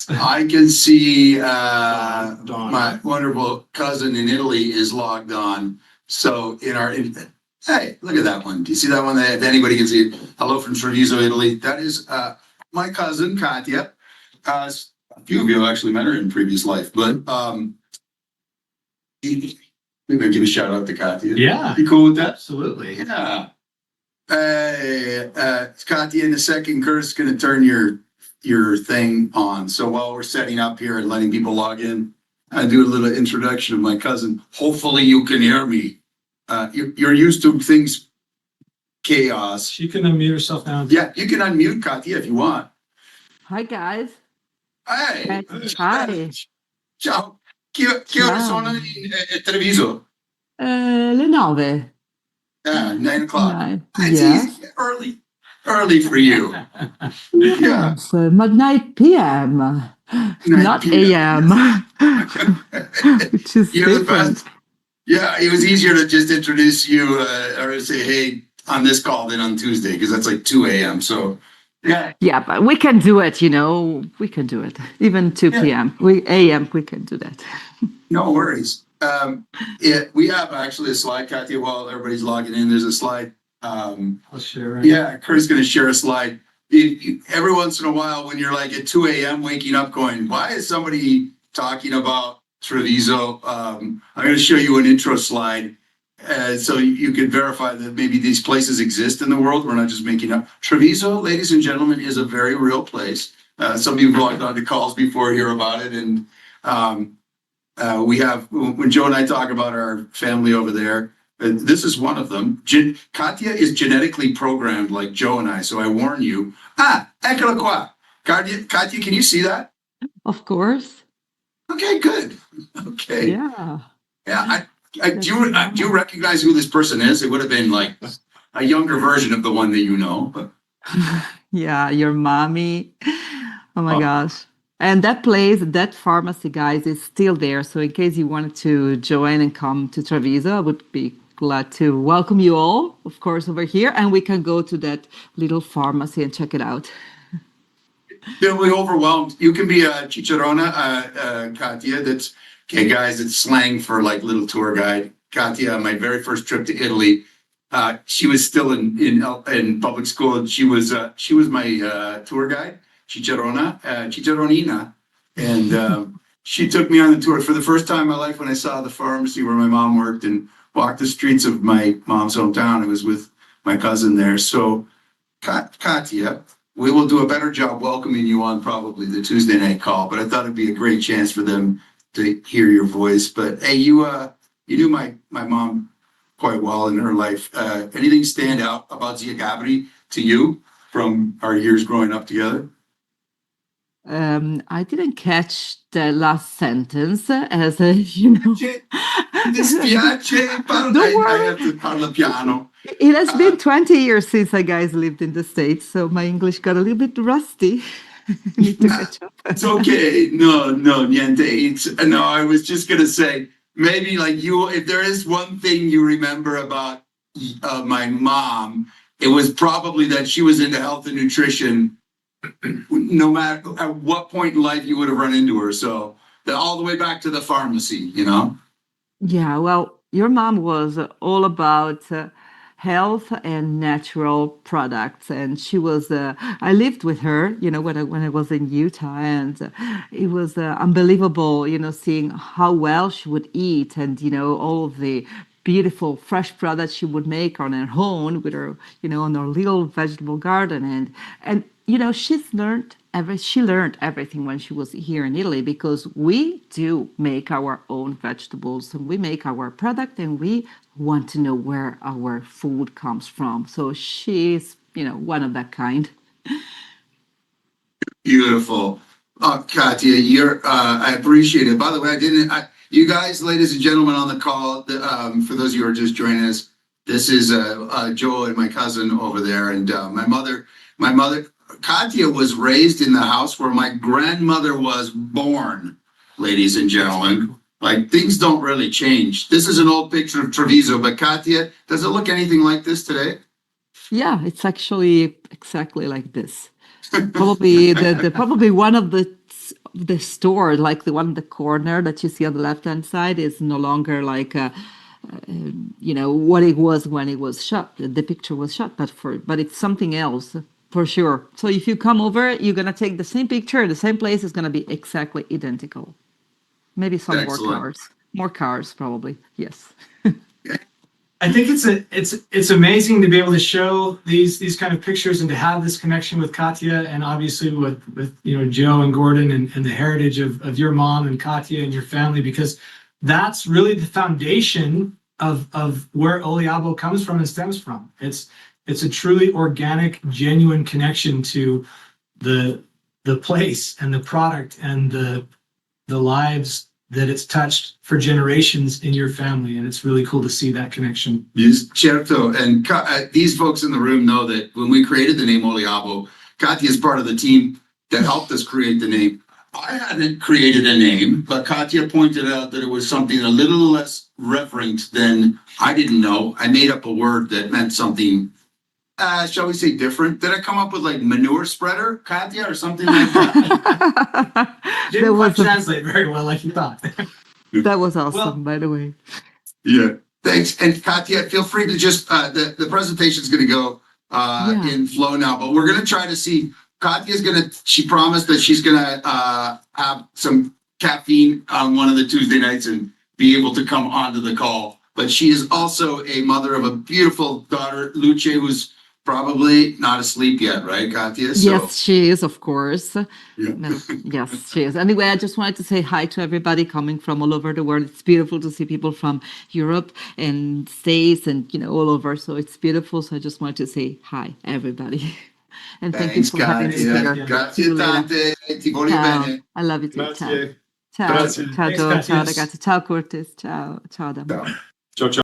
I can see Dawn. my wonderful cousin in Italy is logged on. So hey, look at that one. Do you see that one? If anybody can see it. Hello from Treviso, Italy. That is my cousin, Katia. A few of you have actually met her in previous life, but maybe I'll give a shout out to Katia. Yeah. You cool with that? Absolutely. Yeah. Hey, Katia, in a second, Kurt's going to turn your thing on. So while we're setting up here and letting people log in, I do a little introduction of my cousin. Hopefully you can hear me. You're used to things chaos. You can unmute yourself now. Yeah, you can unmute Katia if you want. Hi guys. Hey. Hi. Ciao. Che ore sono in Treviso? Le 9. 9 o'clock. 9. It's Yes. easy. Early for you. Yes. But 9 p.m. 9 Not p.m. a.m. Which is You're the different. best. Yeah, it was easier to just introduce you or say, hey, on this call than on Tuesday, because that's like 2 a.m. So, yeah. Yeah, but we can do it, we can do it. Even 2 p.m. a.m. we can do that. No worries. We have actually a slide, Katia, while everybody's logging in. There's a slide. I'll share it. Yeah, Kurt's going to share a slide. Every once in a while, when you're like at 2 a.m. waking up going, why is somebody talking about Treviso? I'm going to show you an intro slide so you can verify that maybe these places exist in the world. We're not just making up. Treviso, ladies and gentlemen, is a very real place. Some of you have logged on to calls before hear about it. And we have, when Joe and I talk about our family over there, this is one of them. Katia is genetically programmed like Joe and I, so I warn you. Eccola qua. Katia, can you see that? Of course. Okay, good. Okay. Yeah. Yeah. Do you recognize who this person is? It would have been like a younger version of the one that you know. But... Yeah, your mommy. Oh my gosh. And that place, that pharmacy, guys, is still there. So in case you wanted to join and come to Treviso, I would be glad to welcome you all, of course, over here. And we can go to that little pharmacy and check it out. Don't be overwhelmed. You can be a chicharrona, Katia. That's okay, guys. It's slang for like little tour guide. Katia, my very first trip to Italy, she was still in public school. She was my tour guide, chicharronina, and she took me on the tour for the first time in my life. When I saw the pharmacy where my mom worked and walked the streets of my mom's hometown, I was with my cousin there. So, Katia, we will do a better job welcoming you on probably the Tuesday night call, but I thought it'd be a great chance for them to hear your voice. But hey, you knew my mom quite well in her life. Anything stand out about Zia Gabri to you from our years growing up together? I didn't catch the last sentence, as Dispiace, Don't worry. I have to parla piano. It has been 20 years since I guys lived in the States, so my English got a little bit rusty. Need to catch up. It's okay. No, niente. I was just gonna say, maybe like if there is one thing you remember about my mom, it was probably that she was into health and nutrition. No matter at what point in life you would have run into her, so all the way back to the pharmacy, Yeah, well, your mom was all about health and natural products, and she was. I lived with her, when I was in Utah, and it was unbelievable, seeing how well she would eat, and all of the beautiful fresh products she would make on her own with her, on her little vegetable garden, and she learned everything when she was here in Italy, because we do make our own vegetables and we make our product, and we want to know where our food comes from. So she's, one of that kind. Beautiful. Katia, I appreciate it. By the way, you guys, ladies and gentlemen on the call, for those of you who are just joining us, this is Joel and my cousin over there, and my mother, Katia was raised in the house where my grandmother was born, ladies and gentlemen. Like, things don't really change. This is an old picture of Treviso, but Katia, does it look anything like this today? Yeah, it's actually exactly like this. Probably probably one of the the store, like the one in the corner that you see on the left-hand side, is no longer like what it was when it was shot. The picture was shot, but it's something else for sure. So if you come over, you're gonna take the same picture, the same place is gonna be exactly identical. Maybe some Excellent. more cars probably. Yes. I think it's amazing to be able to show these kind of pictures and to have this connection with Katia, and obviously with Joe and Gordon and the heritage of your mom and Katia and your family, because that's really the foundation of where Oliabo comes from and stems from. It's a truly organic, genuine connection to the place and the product and the lives that it's touched for generations in your family, and it's really cool to see that connection. Yes, certo. And these folks in the room know that when we created the name Oliabo, Katia is part of the team that helped us create the name. I hadn't created a name, but Katia pointed out that it was something a little less reverent than I didn't know. I made up a word that meant something, shall we say, different. Did I come up with like manure spreader, Katia, or something like that? Didn't quite translate very well like you thought. That was awesome, Well, by the way. Yeah, thanks. And Katia, feel free to just, the presentation is going to go in flow now, but we're going to try to see, she promised that she's going to have some caffeine on one of the Tuesday nights and be able to come onto the call. But she is also a mother of a beautiful daughter, Luce, who's probably not asleep yet, right, Katia? So, Yes, she is, of course. yeah. No, yes, she is. Anyway, I just wanted to say hi to everybody coming from all over the world. It's beautiful to see people from Europe and States and all over. So it's beautiful. So I just wanted to say hi, everybody. And thank you Thanks, for having me Katia. here. Grazie See you later. tante. Ti voglio Ciao. bene. I love you too. Ciao. Grazie. Ciao. Grazie. Ciao, Thanks, Joe. Ciao, Katia. ragazzi. Ciao, Curtis. Ciao, ciao, Adam. Ciao. Ciao, ciao.